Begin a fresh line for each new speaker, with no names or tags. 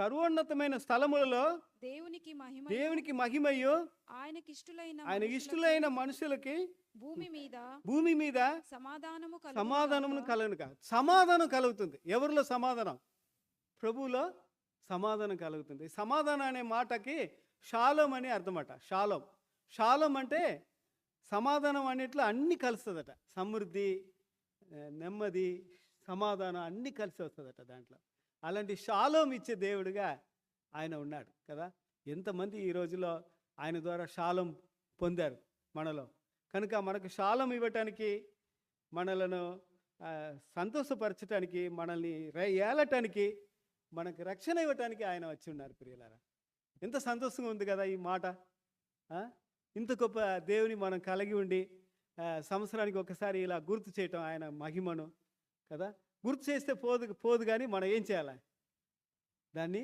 సర్వోన్నతమైన స్థలములలో
దేవునికి మహిమ
దేవునికి మహిమయు ఆయనకి ఇష్టలైన మనుషులకి భూమి మీద సమాధానమును కలుగునుగా. సమాధానం కలుగుతుంది. ఎవరిలో సమాధానం? ప్రభువులో సమాధానం కలుగుతుంది. సమాధానం అనే మాటకి షాలోం అని అర్థమట. షాలోం షాలోం అంటే సమాధానం అన్నిట్లో అన్నీ కలుస్తుందట. సమృద్ధి, నెమ్మది, సమాధానం అన్నీ కలిసి వస్తుందట దాంట్లో. అలాంటి షాలోం ఇచ్చే దేవుడిగా ఆయన ఉన్నాడు కదా. ఎంతమంది ఈ రోజులో ఆయన ద్వారా షాలోం పొందారు మనలో. కనుక మనకు షాలోం ఇవ్వటానికి, మనలను సంతోషపరచటానికి, మనల్ని ఏలటానికి, మనకు రక్షణ ఇవ్వటానికి ఆయన వచ్చి ఉన్నారు ప్రియులారా. ఎంత సంతోషంగా ఉంది కదా ఈ మాట. ఇంత గొప్ప దేవుని మనం కలిగి ఉండి సంవత్సరానికి ఒకసారి ఇలా గుర్తు చేయటం ఆయన మహిమను కదా. గుర్తు చేస్తే పోదు కానీ మనం ఏం చేయాలి? దాన్ని